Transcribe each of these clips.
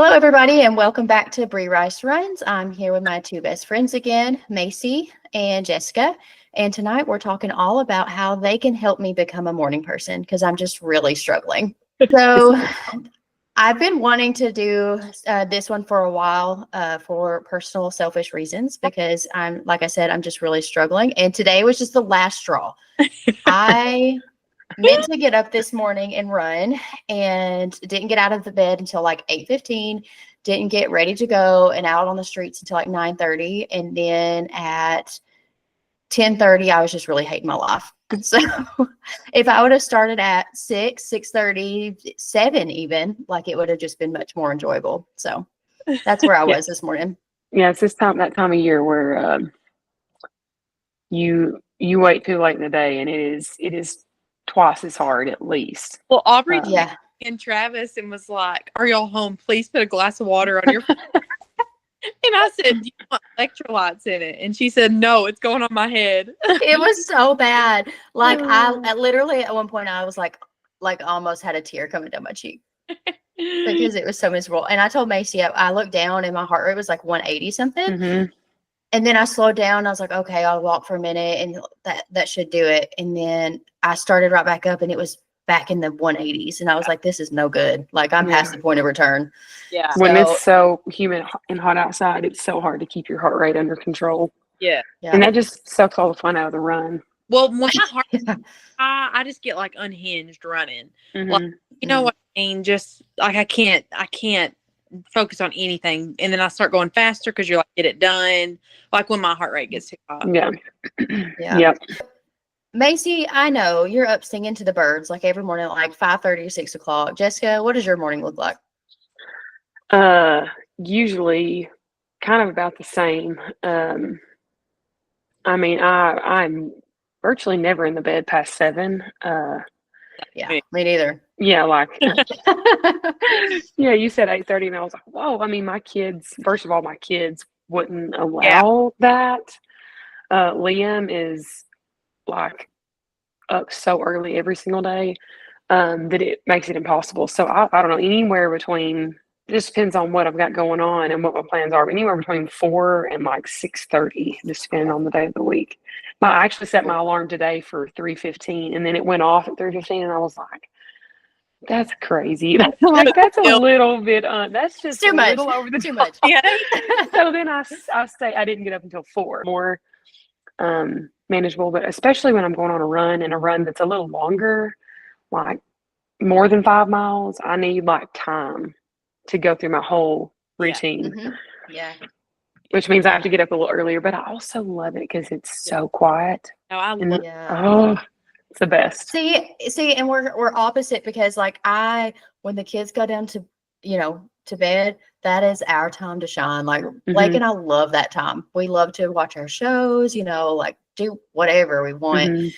Hello, everybody, and welcome back to Bre Rice Runs. I'm here with my two best friends again, Macee and Jessica. And tonight we're talking all about how they can help me become a morning person because I'm just really struggling. So I've been wanting to do this one for a while for personal selfish reasons because like I said, I'm just really struggling. And today was just the last straw. I meant to get up this morning and run and didn't get out of the bed until like 8:15, didn't get ready to go and out on the streets until like 9:30. And then at 10:30, I was just really hating my life. So if I would have started at 6:30, 7 even, like it would have just been much more enjoyable. So that's where I was this morning. Yeah, it's that time of year where you wait too late in the day, and it is twice as hard at least. Well, Aubrey Yeah. and Travis and was like, "Are y'all home? Please put a glass of water on your." And I said, "Do you want electrolytes in it?" And she said, "No, it's going on my head." It was so bad. Like I literally at one point I was like almost had a tear coming down my cheek because it was so miserable. And I told Macee, I looked down and my heart rate was like 180 something. Mm-hmm. And then I slowed down. I was like, okay, I'll walk for a minute and that should do it. And then I started right back up and it was back in the 180s. And I was like, this is no good. Like I'm past the point of return. Yeah. When it's so humid and hot outside, it's so hard to keep your heart rate under control. Yeah. And that just sucks all the fun out of the run. Well, when my heart, I just get like unhinged running. Mm-hmm. Like, you know what I mean? Just like I can't focus on anything, and then I start going faster because you're like, get it done. Like when my heart rate gets too high. Yeah. Yeah. Yep. Macee, I know you're up singing to the birds like every morning at like 5:30 or 6 o'clock. Jessica, what does your morning look like? Usually kind of about the same. I mean, I'm virtually never in the bed past 7. Yeah, me neither. Yeah, like yeah, you said 8:30 and I was like, whoa. I mean, first of all, my kids wouldn't allow that. Liam is like up so early every single day that it makes it impossible. So I don't know, anywhere between, it just depends on what I've got going on and what my plans are, but anywhere between 4 and like 6:30, just depending on the day of the week. I actually set my alarm today for 3:15 and then it went off at 3:15 and I was like, that's crazy. Like that's a little bit that's just too much. Little over the too top. much. Yeah. So then I say I didn't get up until 4. More manageable, but especially when I'm going on a run that's a little longer, like more than 5 miles, I need like time to go through my whole routine. Mm-hmm. Yeah. Which means I have to get up a little earlier, but I also love it because it's so quiet. Oh, I love it's the best. See, and we're opposite because like when the kids go down to bed, that is our time to shine. Like Blake and I love that time. We love to watch our shows, like do whatever we want. Mm-hmm.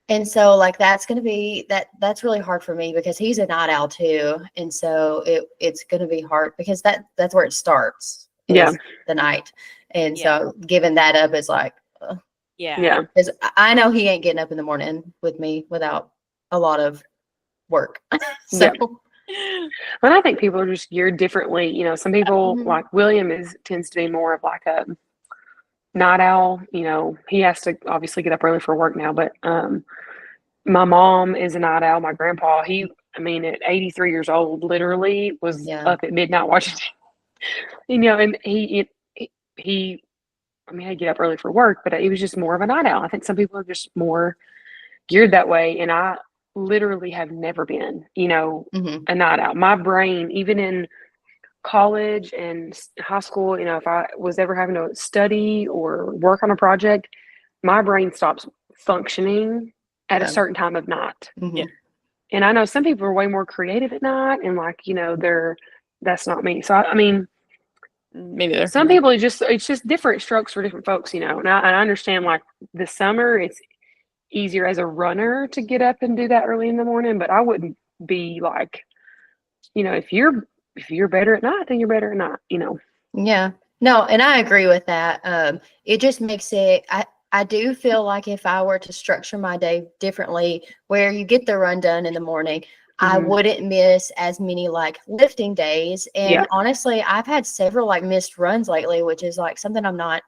And so like that's going to be that's really hard for me because he's a night owl too. And so it's going to be hard because that's where it starts. Yeah. The night. And so giving that up is like, yeah. Because I know he ain't getting up in the morning with me without a lot of work. So But I think people are just geared differently. Some people like William tends to be more of like a night owl. He has to obviously get up early for work now, but my mom is a night owl. My grandpa, at 83 years old, literally was up at midnight watching. And he I'd get up early for work, but he was just more of a night owl. I think some people are just more geared that way, and I literally have never been, a night owl. My brain, even in college and high school, if I was ever having to study or work on a project, my brain stops functioning at a certain time of night. Mm-hmm. And I know some people are way more creative at night, and like, that's not me. So I mean, maybe some people it's just different strokes for different folks, and I understand like this summer it's easier as a runner to get up and do that early in the morning, but I wouldn't be like, if you're better at night, then you're better at night, Yeah. No, and I agree with that. It just makes it I do feel like if I were to structure my day differently, where you get the run done in the morning, I wouldn't miss as many like lifting days. And honestly, I've had several like missed runs lately, which is like something I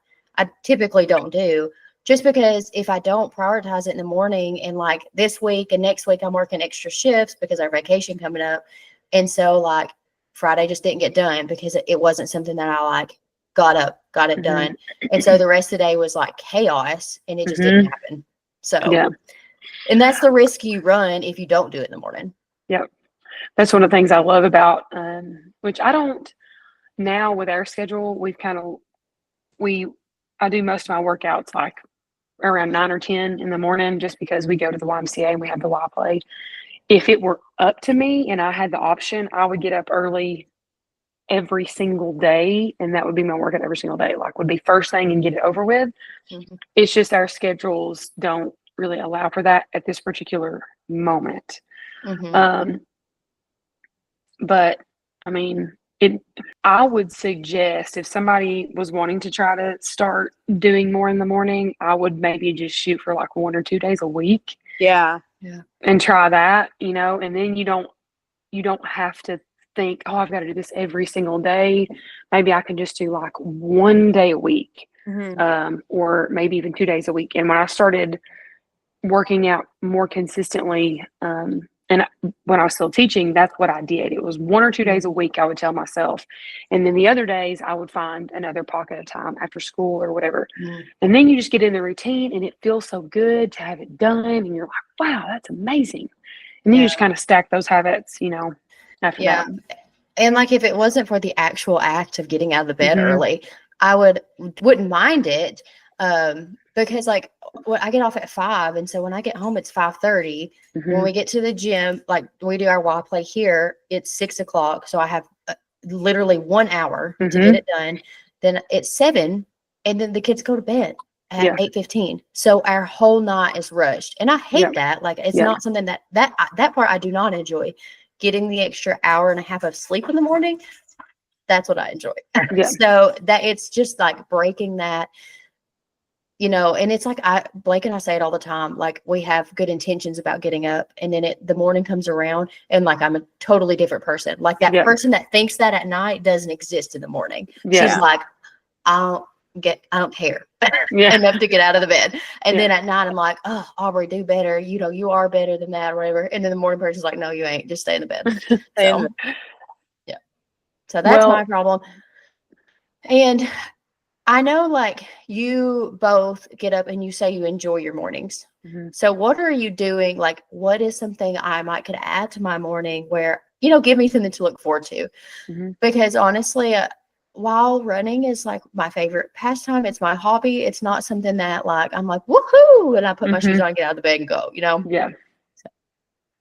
typically don't do, just because if I don't prioritize it in the morning, and like this week and next week I'm working extra shifts because our vacation coming up. And so like Friday just didn't get done because it wasn't something that I like got up, got it done. And so the rest of the day was like chaos, and it just didn't happen. So, and that's the risk you run if you don't do it in the morning. Yep. That's one of the things I love about, which I don't now with our schedule. I do most of my workouts like around 9 or 10 in the morning, just because we go to the YMCA and we have the Y play. If it were up to me and I had the option, I would get up early every single day, and that would be my workout every single day. Like, would be first thing and get it over with. It's just our schedules don't really allow for that at this particular moment. But I mean, I would suggest if somebody was wanting to try to start doing more in the morning, I would maybe just shoot for like 1 or 2 days a week. Yeah. And try that, and then you don't have to think, oh, I've got to do this every single day. Maybe I can just do like 1 day a week, or maybe even 2 days a week. And when I started working out more consistently, and when I was still teaching, that's what I did. It was 1 or 2 days a week, I would tell myself. And then the other days I would find another pocket of time after school or whatever. And then you just get in the routine, and it feels so good to have it done. And you're like, wow, that's amazing. And then you just kind of stack those habits, after that. And like, if it wasn't for the actual act of getting out of the bed early, I wouldn't mind it. Because like, I get off at 5, and so when I get home, it's 5:30. When we get to the gym, like we do our wall play here, it's 6 o'clock. So I have literally 1 hour to get it done. Then it's 7, and then the kids go to bed at 8:15. So our whole night is rushed, and I hate that. Like, it's not something that part I do not enjoy. Getting the extra hour and a half of sleep in the morning, that's what I enjoy. So that it's just like breaking that. And it's like Blake and I say it all the time. Like, we have good intentions about getting up, and then the morning comes around, and like, I'm a totally different person. Like, that person that thinks that at night doesn't exist in the morning. She's like, I don't care enough to get out of the bed. And then at night I'm like, oh, Aubrey, do better. You are better than that or whatever. And then the morning person's like, no, you ain't. Just stay in the bed. So, so that's my problem. And I know, like, you both get up and you say you enjoy your mornings. So what are you doing? Like, what is something I could add to my morning where, give me something to look forward to? Because honestly, while running is like my favorite pastime, it's my hobby. It's not something that like, I'm like, woohoo, and I put my shoes on, get out of the bed and go,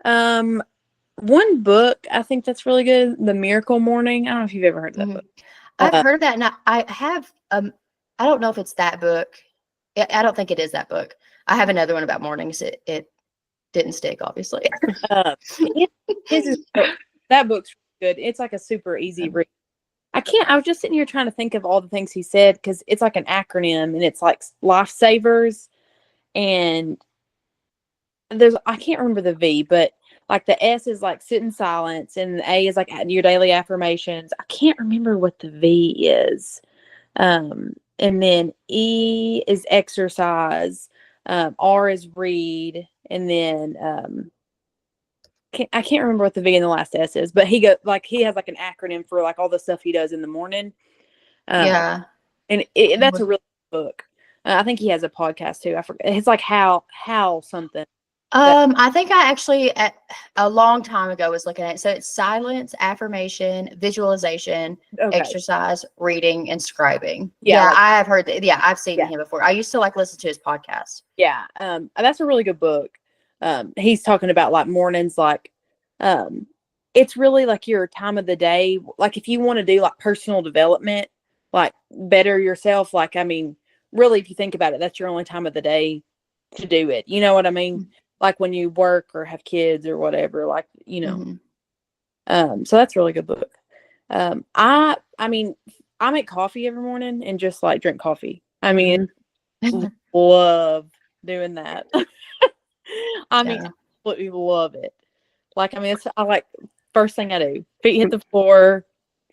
So. One book I think that's really good, The Miracle Morning. I don't know if you've ever heard of that book. I've heard of that, and I have. I don't know if it's that book. I don't think it is that book. I have another one about mornings. It didn't stick, obviously. That book's good. It's like a super easy read. I was just sitting here trying to think of all the things he said, because it's like an acronym, and it's like lifesavers, and I can't remember the V, but like the S is like sit in silence, and the A is like your daily affirmations. I can't remember what the V is. And then E is exercise. R is read. And then I can't remember what the V and the last S is, but he has like an acronym for like all the stuff he does in the morning. And that's a really good book. I think he has a podcast too. I forget. It's like how something. I think I actually a long time ago was looking at it. So it's silence, affirmation, visualization, exercise, reading, and scribing. I have heard that. I've seen him before. I used to like listen to his podcast. That's a really good book. He's talking about like mornings, like it's really like your time of the day. Like, if you want to do like personal development, like better yourself, like, I mean, really, if you think about it, that's your only time of the day to do it. You know what I mean? Like when you work or have kids or whatever, like, so that's a really good book. I mean, I make coffee every morning and just like drink coffee. I mean, love doing that. I mean, absolutely love it. Like, I mean, it's I like first thing I do. Feet hit the floor,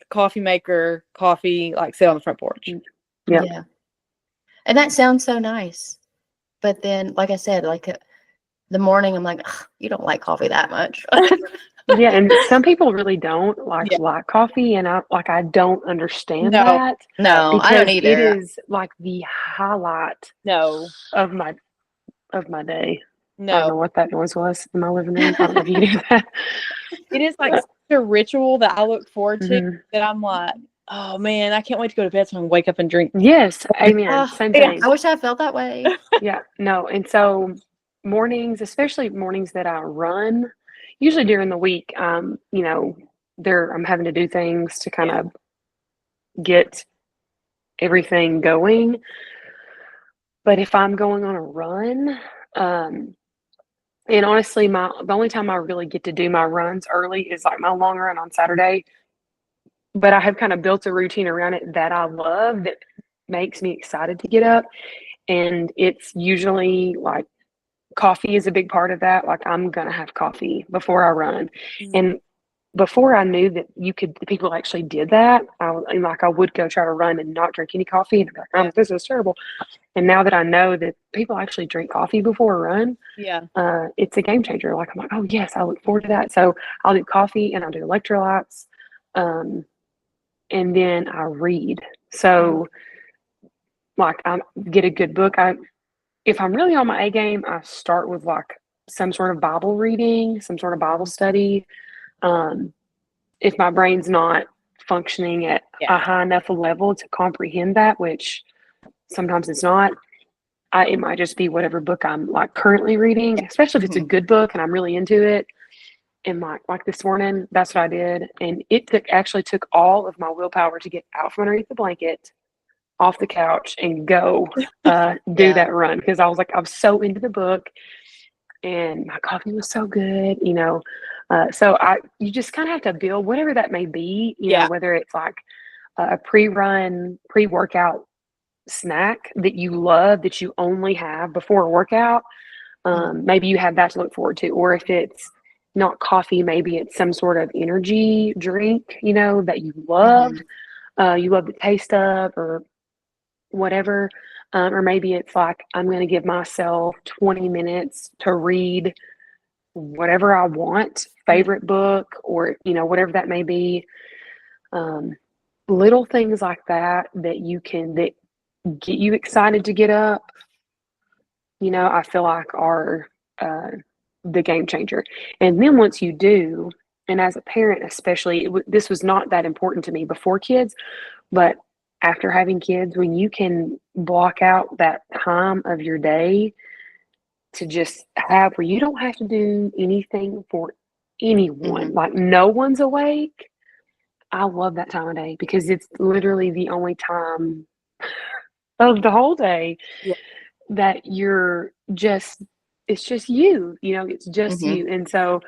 coffee maker, coffee, like sit on the front porch. Yeah. Yeah. And that sounds so nice. But then, like I said, like the morning, I'm like, "Ugh, you don't like coffee that much." Yeah, and some people really don't Yeah. like coffee, and I don't understand No, that No, I don't because it either. is like the highlight no, of my day. I don't no. know what that noise was in my living room. I don't know if you can hear that. It is like such a ritual that I look forward to Mhm. that I'm like, oh man, I can't wait to go to bed so I can wake up and drink. Yes, amen. Oh, Same yeah. thing. I wish I felt that way. Yeah, no. And so mornings, especially mornings that I run, usually during the week, I'm having to do things to kind Yeah. of get everything going. But if I'm going on a run, um, and honestly, the only time I really get to do my runs early is like my long run on Saturday. But I have kind of built a routine around it that I love that makes me excited to get up. And it's usually like coffee is a big part of that. Like I'm gonna have coffee before I run. And before I knew that people actually did that, I would go try to run and not drink any coffee, and I'd be like, Yeah. this is terrible. And now that I know that people actually drink coffee before a run, Yeah. it's a game changer. Like I'm like, oh yes, I look forward to that. So I'll do coffee and I'll do electrolytes, and then I read. So like I get a good book. If I'm really on my A game, I start with like some sort of Bible reading, some sort of Bible study. If my brain's not functioning at a high enough level to comprehend that, which sometimes it's not, it might just be whatever book I'm like currently reading, especially if it's a good book and I'm really into it. And like this morning, that's what I did. And it actually took all of my willpower to get out from underneath the blanket, off the couch, and go do Yeah. that run because I was so into the book, and my coffee was so good, so you just kind of have to build whatever that may be, Yeah. whether it's like a pre-run, pre-workout snack that you love that you only have before a workout. Maybe you have that to look forward to, or if it's not coffee, maybe it's some sort of energy drink, that you love, you love the taste of, or whatever. Or maybe it's like, I'm going to give myself 20 minutes to read whatever I want, favorite book, or, whatever that may be. Little things like that that get you excited to get up, I feel like are the game changer. And then once you do, and as a parent especially, this was not that important to me before kids, but after having kids, when you can block out that time of your day to just have where you don't have to do anything for anyone, like no one's awake, I love that time of day because it's literally the only time of the whole day Yeah. that it's just you, it's just you. And so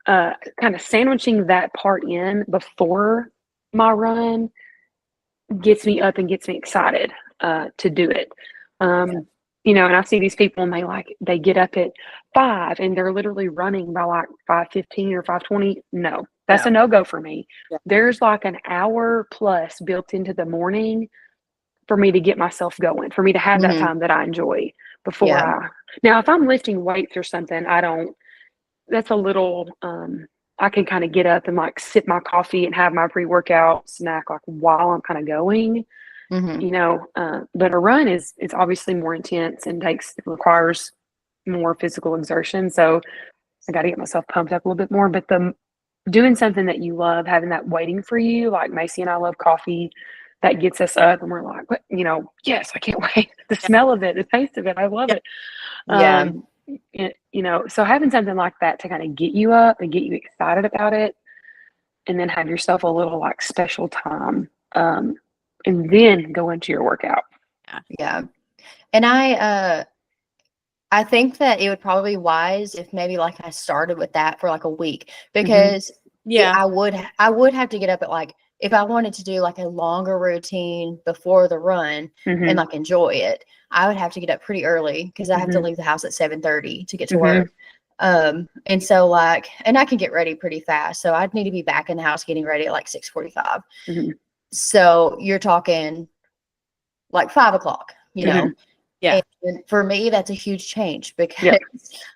kind of sandwiching that part in before my run gets me up and gets me excited to do it. And I see these people and they get up at 5 and they're literally running by like 5:15 or 5:20. No, that's a no-go for me. Yeah. There's like an hour plus built into the morning for me to get myself going, for me to have that time that I enjoy before now, if I'm lifting weights or something, that's a little, I can kind of get up and like sip my coffee and have my pre-workout snack like while I'm kind of going, but a run it's obviously more intense and requires more physical exertion. So I got to get myself pumped up a little bit more, but doing something that you love, having that waiting for you, like Macee and I love coffee, that gets us up and we're like, what, yes, I can't wait. The smell of it, the taste of it, I love it. Yeah. So having something like that to kind of get you up and get you excited about it, and then have yourself a little like special time, and then go into your workout. Yeah. And I think that it would probably be wise if maybe like I started with that for like a week because I would have to get up at like, if I wanted to do like a longer routine before the run and like enjoy it, I would have to get up pretty early because I have to leave the house at 7:30 to get to work. And so like, and I can get ready pretty fast. So I'd need to be back in the house getting ready at like 6:45. Mhm. So you're talking like 5 o'clock, you know? Mhm. Yeah. And for me, that's a huge change because Yeah.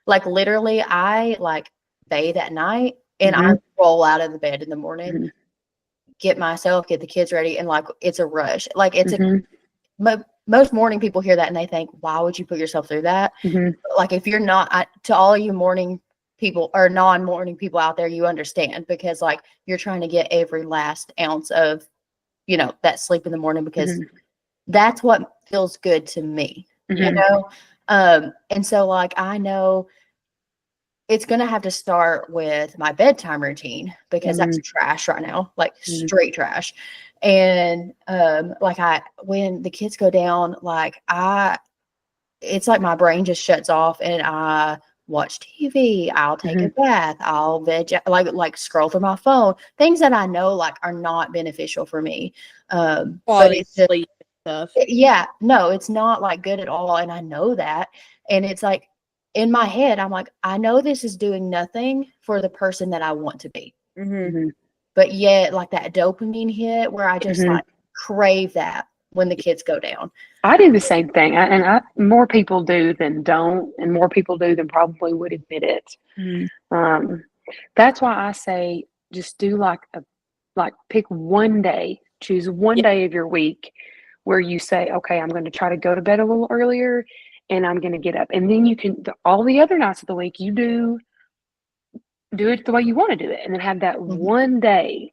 like literally I like bathe at night and I Mhm. roll out of the bed in the morning, Mhm. get the kids ready. And like, it's a rush. Like it's Mhm. most morning people hear that and they think, why would you put yourself through that? Mhm. Like if you're not, to all you morning people or non-morning people out there, you understand because like you're trying to get every last ounce of, that sleep in the morning because Mhm. that's what feels good to me, Mhm. and so like I know it's gonna have to start with my bedtime routine because that's Mhm. trash right now, like Mhm. straight trash. And like when the kids go down, like it's like my brain just shuts off and I watch TV, I'll take a Mhm. bath, I'll like scroll through my phone, things that I know like are not beneficial for me. But Quality it's just, sleep and stuff. yeah, no, it's not like good at all. And I know that. And it's like in my head, I'm like, I know this is doing nothing for the person that I want to be. Mm-hmm. Mhm. But yet, like that dopamine hit where I just Mhm. like crave that when the kids go down. I do the same thing, more people do than don't, and more people do than probably would admit it. Mm-hmm. Um, that's why I say just do like pick one day, choose one Yeah. day of your week where you say, okay, I'm going to try to go to bed a little earlier, and I'm going to get up, and then you can all the other nights of the week you do it the way you want to do it, and then have that Mhm. one day,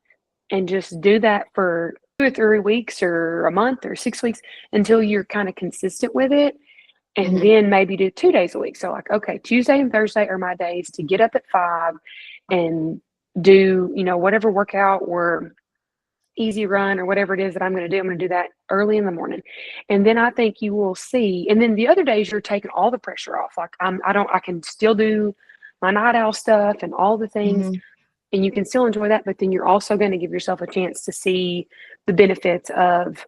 and just do that for 2 or 3 weeks or a month or 6 weeks until you're kind of consistent with it. And Mhm. then maybe do 2 days a week. So like, okay, Tuesday and Thursday are my days to get up at 5 and do, whatever workout or easy run or whatever it is that I'm going to do. I'm going to do that early in the morning. And then I think you will see, and then the other days you're taking all the pressure off. Like I can still do my night owl stuff and all the things, Mhm. and you can still enjoy that, but then you're also going to give yourself a chance to see the benefits of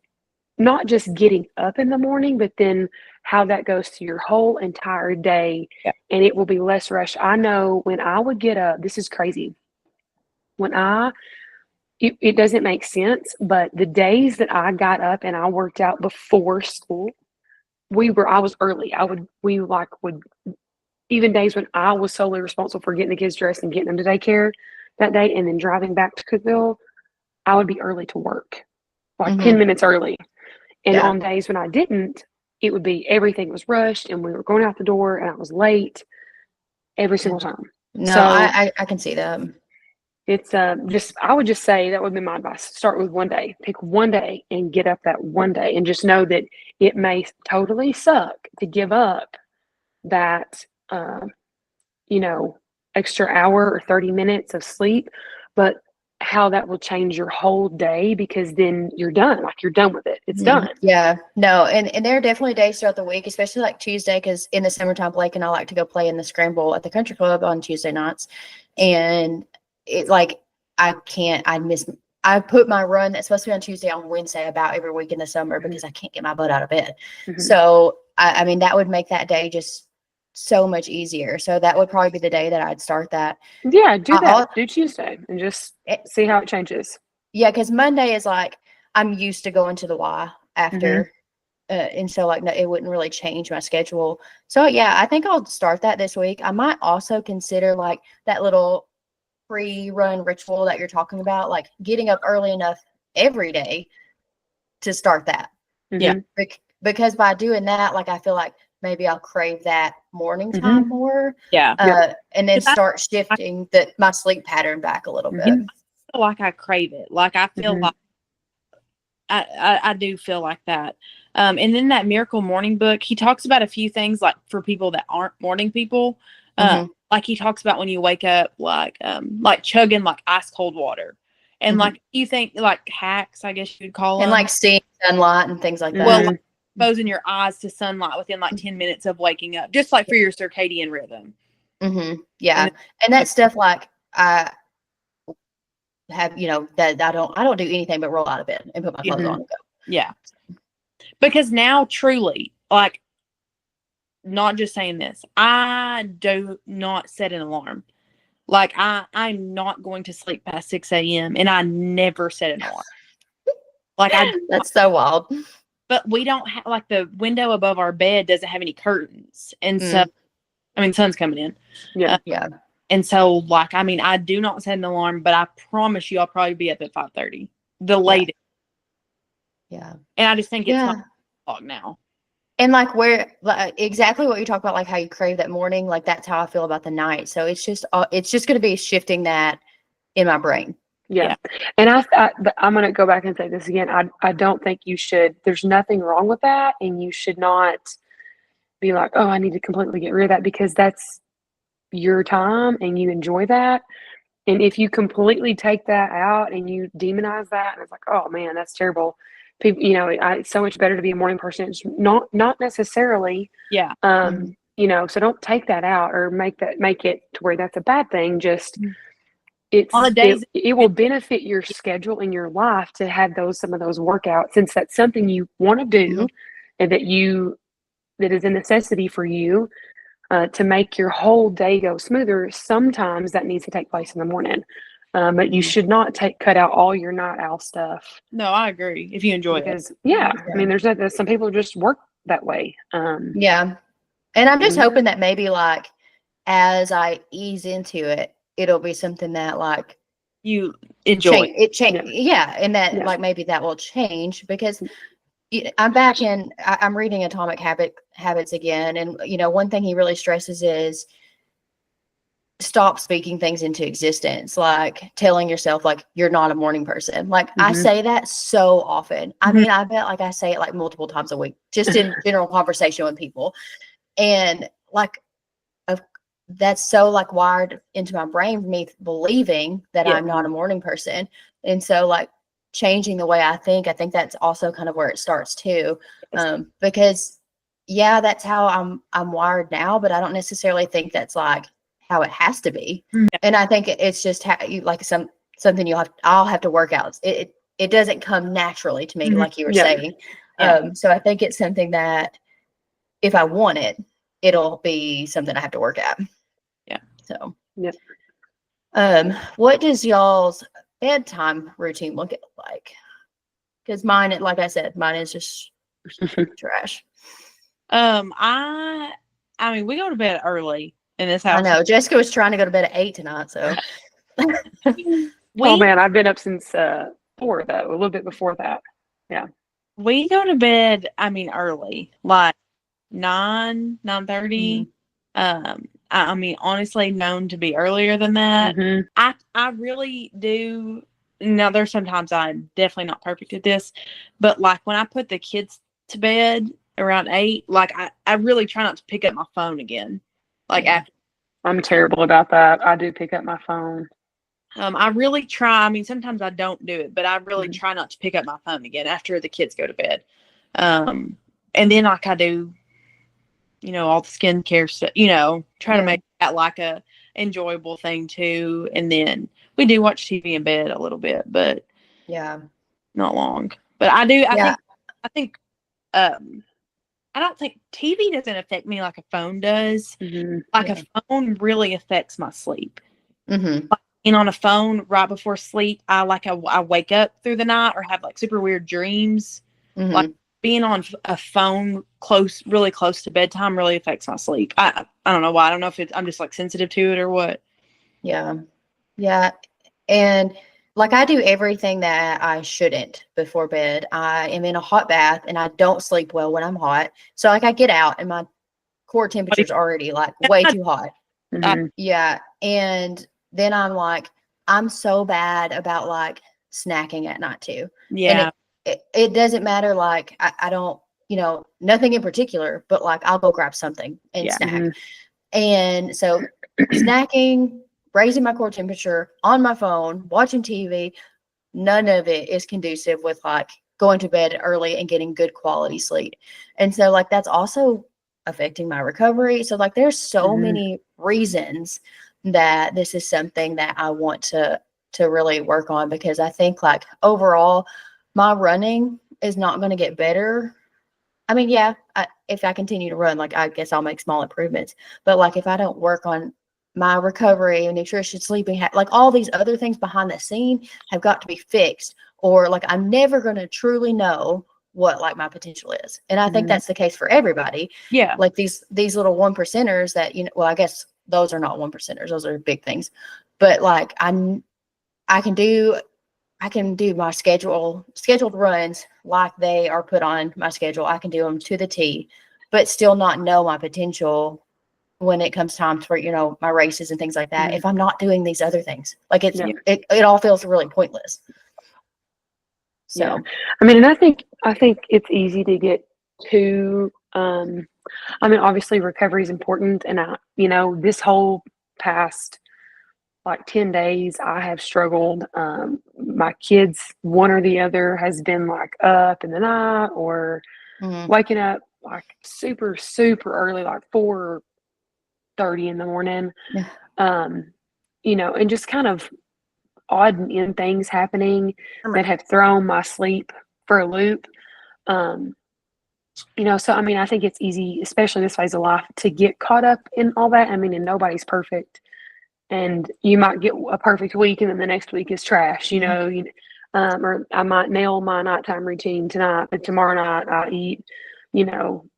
not just getting up in the morning, but then how that goes to your whole entire day, Yeah. and it will be less rush. I know when I would get up, this is crazy. When it doesn't make sense, but the days that I got up and I worked out before school, I was early. We would even days when I was solely responsible for getting the kids dressed and getting them to daycare that day and then driving back to Cookville, I would be early to work, like 10 Mhm. minutes early. And Yeah. on days when I didn't, it would be everything was rushed and we were going out the door and I was late every single time. No, So I can see that. it's just, I would just say that would be my advice. Start with one day, pick one day and get up that one day, and just know that it may totally suck to give up that, you know, extra hour or 30 minutes of sleep, but how that will change your whole day, because then you're done. Like, you're done with it. It's done. Yeah, no, and there are definitely days throughout the week, especially like Tuesday, because in the summertime, Blake and I like to go play in the scramble at the country club on Tuesday nights, and it's like I put my run that's supposed to be on Tuesday on Wednesday about every week in the summer because I can't get my butt out of bed. Mhm. So I mean that would make that day just so much easier. So that would probably be the day that I'd start that. Yeah, do that. I'll, Do Tuesday and just it, see how it changes. yeah, because Monday is like I'm used to going to the Y Mhm. after. And so like no, it wouldn't really change my schedule. So yeah, I think I'll start that this week. I might also consider like that little pre-run ritual that you're talking about, like getting up early enough every day to start that. Yeah. Mhm. Because by doing that, like I feel like maybe I'll crave that morning time Mhm. more. Yeah. Yep. And then 'Cause start shifting my sleep pattern back a little bit. Mhm. I feel like I crave it. Like I feel Mhm. like I do feel like that. And then that Miracle Morning book, he talks about a few things like for people that aren't morning people. Mhm. Like he talks about when you wake up, like chugging like ice cold water, and Mhm. like you think like hacks, I guess you would call And them. like seeing sunlight and things like that. Well, Mhm. like exposing your eyes to sunlight within like 10 minutes of waking up, just like for your circadian rhythm. Yeah. And And that stuff like I have, that I don't do anything but roll out of bed and put my clothes Mhm. on and go. yeah, because now truly, like not just saying this. I do not set an alarm. Like I'm not going to sleep past 6 a.m. and I never set an alarm. Like That's so wild. but we don't have like the window above our bed doesn't have any curtains, and so I mean, sun's coming in. Yeah. Yeah. And so, like, I mean, I do not set an alarm, but I promise you, I'll probably be up at 5:30, the latest. Yeah. And I just think it's Yeah. 5 o'clock now. And like where exactly what you talk about, like how you crave that morning, like that's how I feel about the night. So it's just going to be shifting that in my brain. Yeah. And I'm going to go back and say this again. I don't think you should, there's nothing wrong with that. And you should not be like, oh, I need to completely get rid of that, because that's your time and you enjoy that. And if you completely take that out and you demonize that, and it's like, oh man, that's terrible. People, it's so much better to be a morning person. It's not necessarily. Yeah. So don't take that out or make it to where that's a bad thing. Just On the days it will benefit your schedule and your life to have some of those workouts, since that's something you want to do and that is a necessity for you. To make your whole day go smoother, sometimes that needs to take place in the morning. But you should not cut out all your night owl stuff. No, I agree. If you enjoy it. I mean, there's some people just work that way. Yeah. And I'm just hoping that maybe like as I ease into it, it'll be something that like you enjoy Yeah. And that like maybe that will change, because I'm reading Atomic Habits again. And, one thing he really stresses is stop speaking things into existence, like telling yourself, like, you're not a morning person. Like, I say that so often. I mean, I bet like I say it like multiple times a week, just in general conversation with people. And like, that's so like wired into my brain, me believing that I'm not a morning person. And so like, changing the way I think that's also kind of where it starts too. Because that's how I'm wired now, but I don't necessarily think that's like how it has to be. And I think it's just how you like something I'll have to work out. It doesn't come naturally to me, like you were saying. So I think it's something that if I want it, it'll be something I have to work at. Yeah. So what does y'all's bedtime routine look like? Because mine, like I said, mine is just trash. I mean, we go to bed early in this house. I know Jessica was trying to go to bed at 8 tonight, so. Oh man, I've been up since 4 though, a little bit before that. Yeah, we go to bed. I mean, early, like 9:30. I mean, honestly, known to be earlier than that. I really do. Now, there's sometimes I'm definitely not perfect at this, but like when I put the kids to bed around 8, like I really try not to pick up my phone again. Like after. I'm terrible about that. I do pick up my phone. I really try. I mean, sometimes I don't do it, but I really try not to pick up my phone again after the kids go to bed. And then like I do, all the skincare stuff, try to make that like a enjoyable thing too. And then we do watch TV in bed a little bit, but not long. But I do. I think I don't think TV doesn't affect me like a phone does. Like a phone really affects my sleep. Like, being on a phone right before sleep, I wake up through the night or have like super weird dreams. Like being on a phone really close to bedtime really affects my sleep. I don't know why. I don't know if I'm just like sensitive to it or what. Yeah. And like I do everything that I shouldn't before bed. I am in a hot bath and I don't sleep well when I'm hot. So like I get out and my core temperature is already like way too hot. Yeah. And then I'm so bad about like snacking at night too. Yeah. And it doesn't matter. Like I don't, nothing in particular, but like I'll go grab something and snack. And so snacking, raising my core temperature on my phone, watching TV, none of it is conducive with like going to bed early and getting good quality sleep. And so like that's also affecting my recovery. So like there's so many reasons that this is something that I want to really work on, because I think like overall my running is not going to get better I mean, yeah, if I continue to run, like, I guess I'll make small improvements. But like, if I don't work on my recovery and nutrition, sleeping, like all these other things behind the scene have got to be fixed, or like I'm never going to truly know what like my potential is. And I think that's the case for everybody. Yeah. Like these little 1%ers that, you know, well, I guess those are not 1%ers. Those are big things. But like I can do my scheduled runs like they are put on my schedule. I can do them to the T, but still not know my potential when it comes time for, you know, my races and things like that. If I'm not doing these other things, like it all feels really pointless. So, Yeah. I mean, and I think it's easy to get too, I mean, obviously recovery is important. And you know, this whole past like 10 days, I have struggled. My kids, one or the other has been like up in the night or waking up like super, super early, like 4:30 in the morning. You know, and just kind of odd and end things happening that have thrown my sleep for a loop. You know, so I mean, I think it's easy, especially this phase of life, to get caught up in all that. I mean, and nobody's perfect. And you might get a perfect week and then the next week is trash, you know, or I might nail my nighttime routine tonight, but tomorrow night I eat, you know,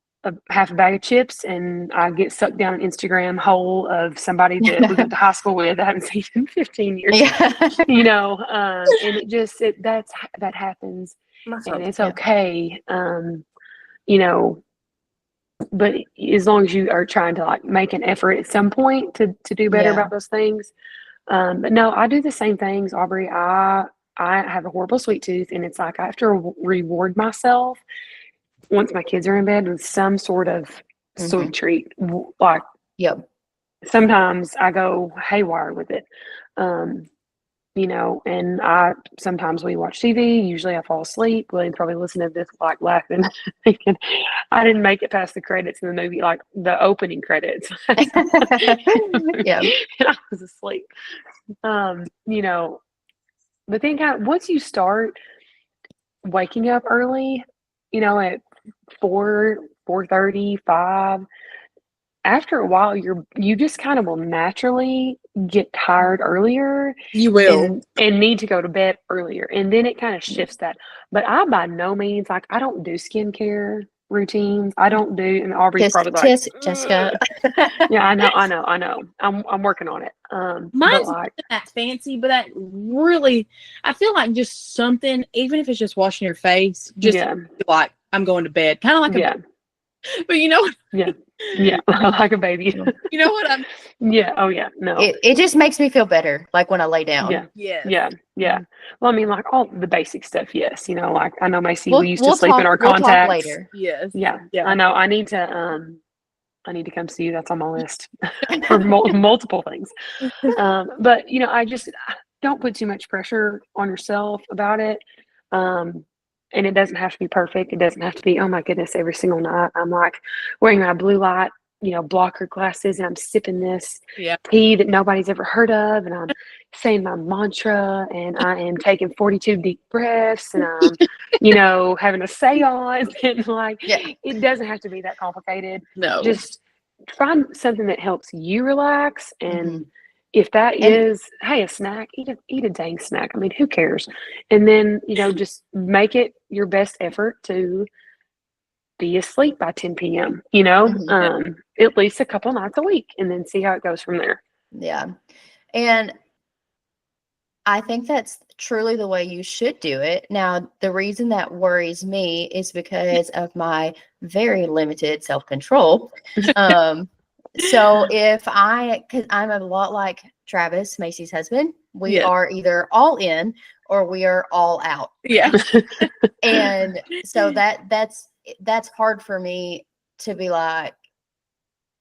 half a bag of chips and I get sucked down an Instagram hole of somebody that we went to high school with. I haven't seen in 15 years, you know, and that happens and it's okay. You know, but as long as you are trying to like make an effort at some point to do better about those things. But no, I do the same things, Aubrey. I have a horrible sweet tooth, and it's like I have to reward myself once my kids are in bed with some sort of sweet treat. Like, sometimes I go haywire with it. You know, and sometimes we watch TV. Usually I fall asleep. William probably listen to this like laughing, thinking I didn't make it past the credits in the movie, like the opening credits. And I was asleep. You know, but then kind of once you start waking up early, you know, at 4:30, 5, after a while you just kind of will naturally get tired earlier. You will. And need to go to bed earlier. And then it kind of shifts that. But I by no means, like, I don't do skincare routines. I don't do, and Aubrey's probably like, Jessica. Yeah, I know. I'm working on it. Mine's like, not that fancy, but that really, I feel like just something, even if it's just washing your face, just like I'm going to bed, kind of like a but you know, like a baby. You know what I'm? Oh yeah, no. It just makes me feel better, like when I lay down. Yeah. Well, I mean, like all the basic stuff. Yes, you know, like I know Macee, we used to sleep in our contacts. Talk later. Yes. Yeah. I know. I need to come see you. That's on my list for multiple things. But you know, I just don't put too much pressure on yourself about it. And it doesn't have to be perfect. It doesn't have to be, oh my goodness, every single night I'm like wearing my blue light, you know, blocker glasses, and I'm sipping this tea that nobody's ever heard of, and I'm saying my mantra, and I am taking 42 deep breaths, and I'm, you know, having a seance, and like, it doesn't have to be that complicated. No. Just find something that helps you relax, and if that is, hey, a snack, eat a dang snack. I mean, who cares? And then, you know, just make it your best effort to be asleep by 10 p.m., you know, at least a couple nights a week, and then see how it goes from there. Yeah. And I think that's truly the way you should do it. Now, the reason that worries me is because of my very limited self-control. So because I'm a lot like Travis, Macee's husband, we are either all in or we are all out. Yeah. And so that's hard for me to be like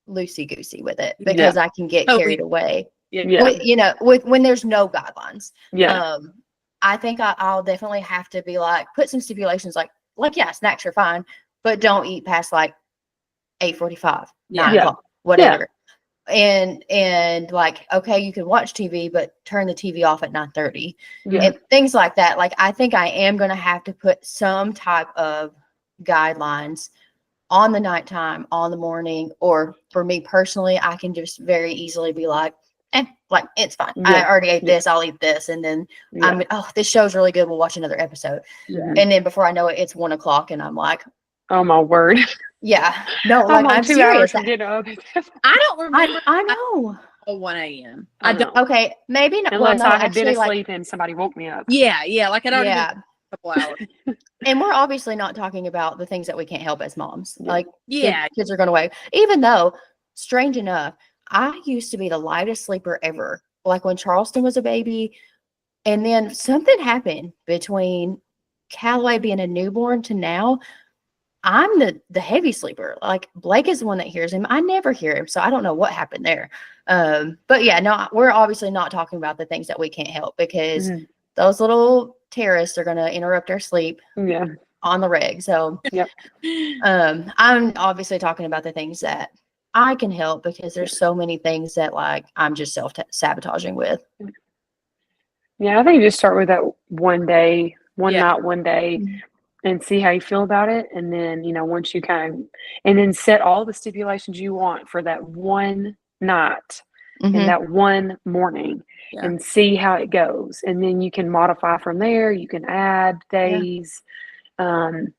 loosey goosey with it, because I can get carried away. You know, when there's no guidelines. I think I'll definitely have to be like, put some stipulations, like snacks are fine, but don't eat past like 8:45, 9 o'clock, whatever. And like, okay, you can watch TV, but turn the TV off at 9:30 and things like that. Like, I think I am going to have to put some type of guidelines on the nighttime, on the morning, or for me personally, I can just very easily be like, like it's fine. I Yeah. already ate this. I'll eat this, and then Yeah. this show's really good. We'll watch another episode, Yeah. and then before I know it, it's 1 o'clock, and I'm like, Oh my word. yeah, no, I'm like like I'm 2 hours serious. from getting up. I don't remember I know. at 1 a.m. I I don't. know. Okay, maybe not. Unless well, no, I had been actually, like, asleep and somebody woke me up. Yeah. Like I'd already been yeah. a couple hours. And we're obviously not talking about the things that we can't help as moms. Yeah. Like, Yeah. kids are going away. Even though, strange enough, I used to be the lightest sleeper ever. Like when Charleston was a baby, and then something happened between Callaway being a newborn to now. I'm the heavy sleeper. Like Blake is the one that hears him. I never hear him, so I don't know what happened there. But yeah, no, we're obviously not talking about the things that we can't help, because Mhm. those little terrorists are going to interrupt our sleep Yeah. on the reg. So Yep. I'm obviously talking about the things that I can help, because there's so many things that like I'm just self-sabotaging with. Yeah, I think you just start with that one day, one Yeah. night, one day, Mhm. and see how you feel about it. And then, once you and then set all the stipulations you want for that one night and Mhm. that one morning Yeah. and see how it goes. And then you can modify from there. You can add days. And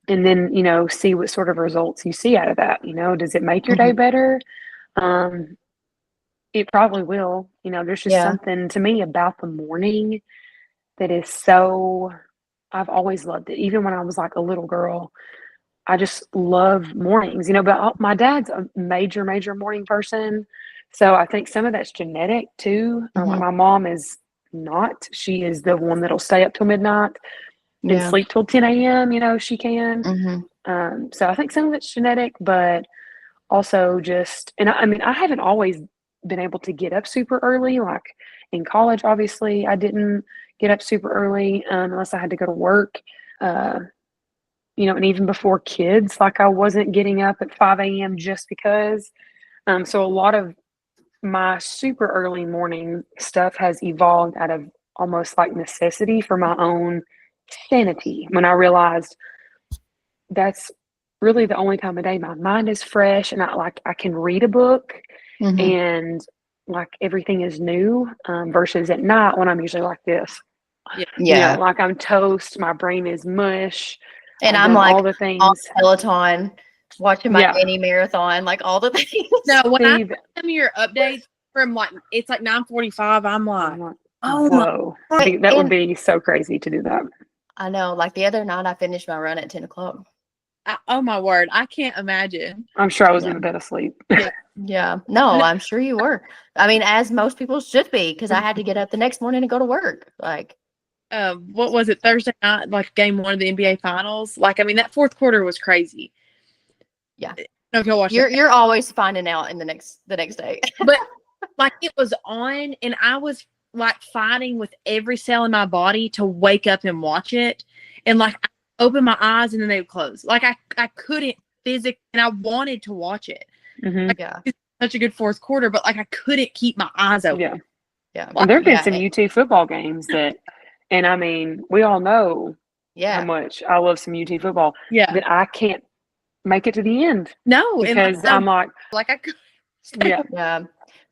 then, see what sort of results you see out of that. Does it make your day Mhm. better? It probably will. There's just Yeah. something to me about the morning that is so, I've always loved it. Even when I was like a little girl, I just love mornings, but my dad's a major, major morning person. So I think some of that's genetic too. Like Mhm. my mom is not. She is the one that'll stay up till midnight and Yeah. sleep till 10 a.m., if she can. Mhm. So I think some of it's genetic, but also just, and I mean, I haven't always been able to get up super early. Like in college, obviously, I didn't get up super early unless I had to go to work. And even before kids, like I wasn't getting up at 5 a.m. just because. So a lot of my super early morning stuff has evolved out of almost like necessity for my own sanity. When I realized that's really the only time of day my mind is fresh and I can read a book Mhm. and like everything is new, versus at night when I'm usually like this. Yeah. Like I'm toast, my brain is mush. And I've I'm done like all the on things. Peloton, watching my Yeah. nanny marathon, like all the things. No, when I Steve, send me your updates from it's like 9:45, I'm like, I'm like, oh my. whoa. Right. That would And be so crazy to do that. I know, like the other night I finished my run at 10 o'clock. Oh my word, I can't imagine. I'm sure I was Yeah. in bed asleep. Yeah. No, No. I'm sure you were. I mean, as most people should be, because I had to get up the next morning and go to work. Like, What was it, Thursday night, like game 1 of the NBA finals? Like, I mean, that fourth quarter was crazy. yeah. I don't know if y'all watched that. You're always finding out in the next day. But like it was on, and I was like fighting with every cell in my body to wake up and watch it. And like I opened my eyes and then they would close. Like I couldn't physically, and I wanted to watch it. Hmm. Yeah. It's such a good fourth quarter, but like I couldn't keep my eyes open. Yeah. Yeah. And there have been Yeah. some UT football games and I mean, we all know how Yeah. much I love some UT football, Yeah. that I can't make it to the end No, and because like, I'm like, I could. yeah,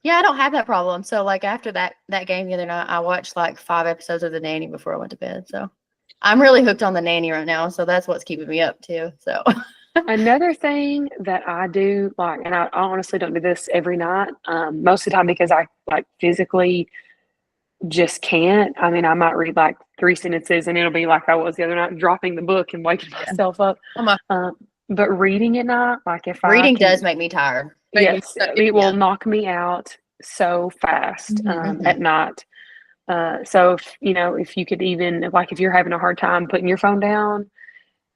Yeah, I don't have that problem. So like after that game the other night, I watched like 5 episodes of The Nanny before I went to bed. So I'm really hooked on The Nanny right now. So that's what's keeping me up too. So Another thing that I do, like, and I honestly don't do this every night, most of the time because I like physically just can't. I mean, I might read like 3 sentences and it'll be like I was the other night, dropping the book and waking myself up. But reading at night, like if reading I can, does make me tired. yes, it will knock me out so fast Mhm. at night. So if you could even like if you're having a hard time putting your phone down,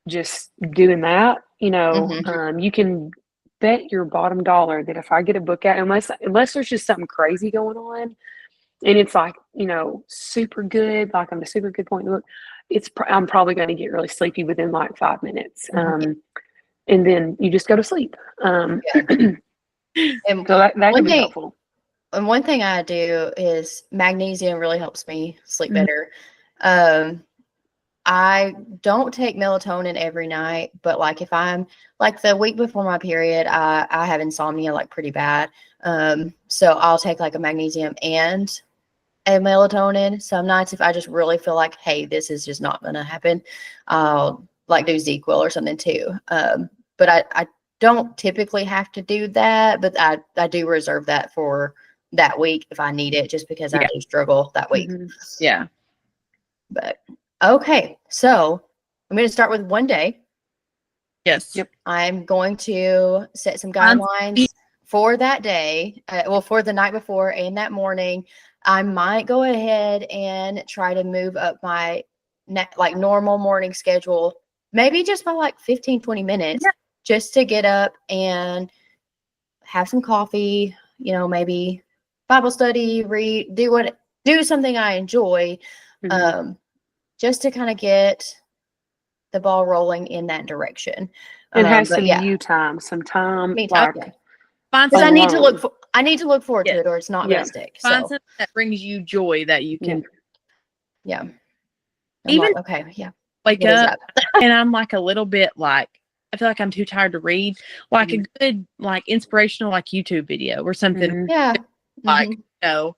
just doing that, Mhm. you can bet your bottom dollar that if I get a book out, unless there's just something crazy going on, and it's like super good, like I'm a super good point in the book, I'm probably going to get really sleepy within like 5 minutes, Mhm. and then you just go to sleep. And So that can one be thing, helpful. and one thing I do is magnesium really helps me sleep Mhm. better. Um, I don't take melatonin every night, but like if I'm like the week before my period, I have insomnia like pretty bad. So I'll take like a magnesium and a melatonin. Some nights if I just really feel like, hey, this is just not gonna happen, I'll like do ZQL or something too. But I don't typically have to do that, but I do reserve that for that week if I need it, just because I do struggle that week. Yeah. But okay, so I'm going to start with one day. Yes. Yep. I'm going to set some guidelines for that day. Well, for the night before and that morning. I might go ahead and try to move up my like normal morning schedule, maybe just by like 15, 20 minutes, just to get up and have some coffee, you know, maybe Bible study, read, do something I enjoy, just to kind of get the ball rolling in that direction. And have but some yeah, you time, some time. me too. Like, Because I need to look forward to it, or it's not gonna stick. Find So something that brings you joy that you can. Yeah. Even like, okay, yeah. Wake up and I'm like a little bit like, I feel like I'm too tired to read. Like a good, like inspirational, like YouTube video or something. Yeah. Like, you know.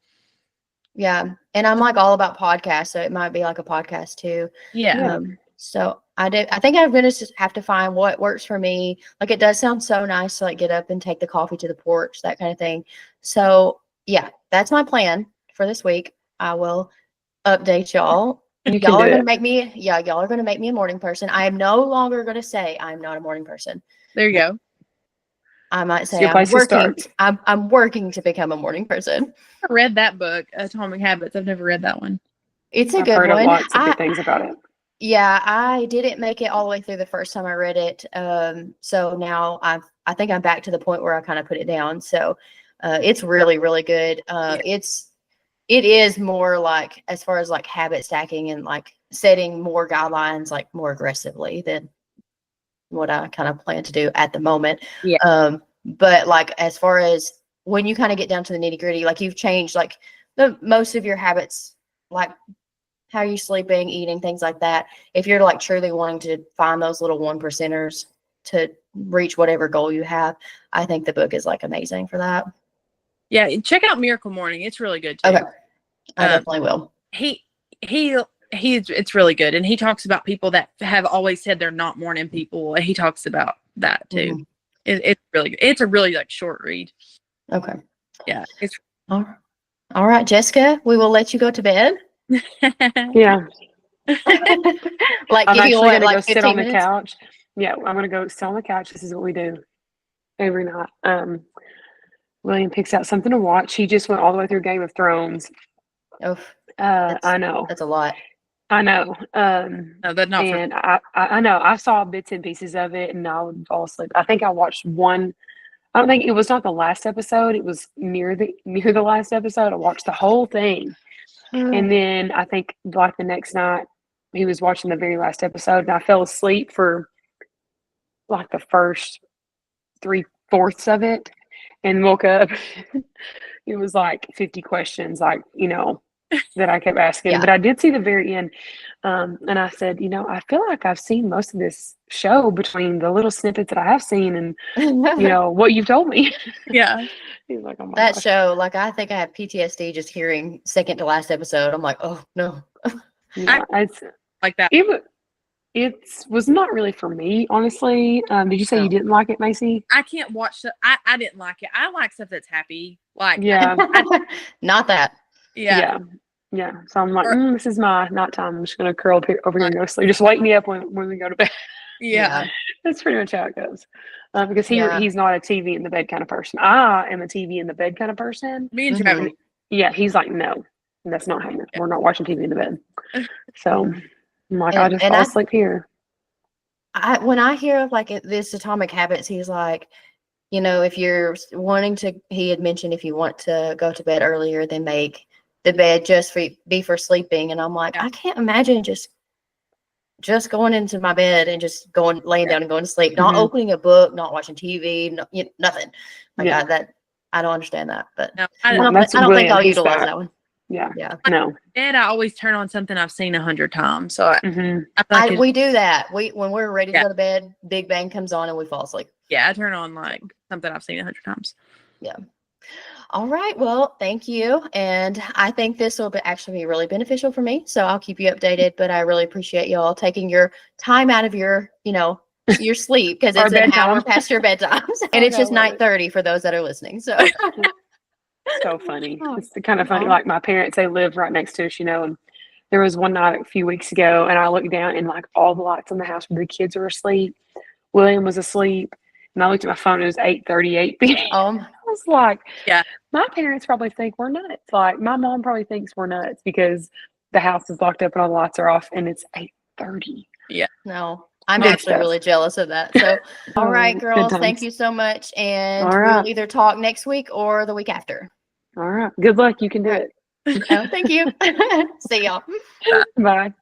Yeah. And I'm like all about podcasts, so it might be like a podcast too. Yeah. So I think I'm gonna just have to find what works for me. Like it does sound so nice to like get up and take the coffee to the porch, that kind of thing. So yeah, that's my plan for this week. I will update y'all. Y'all are gonna make me a morning person. I am no longer gonna say I'm not a morning person. There you go. I might say I'm working to become a morning person. I read that book, Atomic Habits. I've never read that one. It's a good one. I've heard lots of good things about it. Yeah, I didn't make it all the way through the first time I read it. So now I think I'm back to the point where I kind of put it down. So it's really, really good. It is more like, as far as like habit stacking and like setting more guidelines, like more aggressively than what I kind of plan to do at the moment. Yeah. But like, as far as when you kind of get down to the nitty gritty, like you've changed like most of your habits, like how you sleeping, eating, things like that. If you're like truly wanting to find those little 1%ers to reach whatever goal you have, I think the book is like amazing for that. Yeah, check out Miracle Morning. It's really good too. Okay, I definitely will. It's really good, and he talks about people that have always said they're not morning people. He talks about that too. It's really good. It's a really like short read. Okay. Yeah. It's all right, Jessica. We will let you go to bed. Yeah. Like I'm actually going to go sit on the couch. Yeah, I'm gonna go sit on the couch. This is what we do every night. William picks out something to watch. He just went all the way through Game of Thrones. Oh, I know. That's a lot. I know. No, that's not. And I know. I saw bits and pieces of it, and I would fall asleep. I think I watched one. I don't think it was not the last episode. It was near the last episode. I watched the whole thing, and then I think like the next night he was watching the very last episode, and I fell asleep for like the first 3/4 of it, and woke up. It was like 50 questions, like, you know, that I kept asking. Yeah. But I did see the very end. And I said, you know, I feel like I've seen most of this show between the little snippets that I have seen and, you know, what you've told me. Yeah. He's like, oh my that gosh. show, like, I think I have PTSD just hearing second to last episode. I'm like, oh, no. Yeah, it's like that. It was not really for me, honestly. Did you say you didn't like it, Macee? I can't watch I didn't like it. I like stuff that's happy. Like, yeah. Not that. Yeah. So I'm like, this is my night time. I'm just gonna curl up over here and go to sleep. Just wake me up when we go to bed. Yeah. That's pretty much how it goes. Because he's not a TV in the bed kind of person. I am a TV in the bed kind of person. Me and Travis. Yeah, he's like, no, that's not happening. We're not watching TV in the bed. So I'm like, I just fall asleep here. When I hear of like this Atomic Habits, he's like, you know, if you're wanting to, he had mentioned if you want to go to bed earlier, then make the bed just be for sleeping. And I'm like, I can't imagine just going into my bed and just laying down and going to sleep, not opening a book, not watching TV, nothing like that. I don't understand that, but no, I don't think I'll utilize that one. Yeah. Yeah. No. And I always turn on something I've seen 100 times. So I Hmm. We do that. When we're ready to Yeah. go to bed, Big Bang comes on and we fall asleep. I turn on like something I've seen 100 times. Yeah. All right. Well, thank you. And I think this will actually be really beneficial for me. So I'll keep you updated. But I really appreciate y'all taking your time out of your, your sleep, because Our it's an bedtime. hour past your bedtime. And it's just 9:30 for those that are listening. So So funny. Oh, It's kind of funny. aw. Like my parents, they live right next to us, and there was one night a few weeks ago, and I looked down and like all the lights in the house where the kids were asleep. William was asleep, and I looked at my phone. It was 8:38 p.m. I was like, Yeah. my parents probably think we're nuts. Like my mom probably thinks we're nuts because the house is locked up and all the lights are off, and it's 8:30. No, I'm Good actually stuff. really jealous of that. So, all right, Good girls, thank times. you so much. And All we'll right. either talk next week or the week after. All right. Good luck. You can do All right. it. Oh, thank you. See y'all. Bye.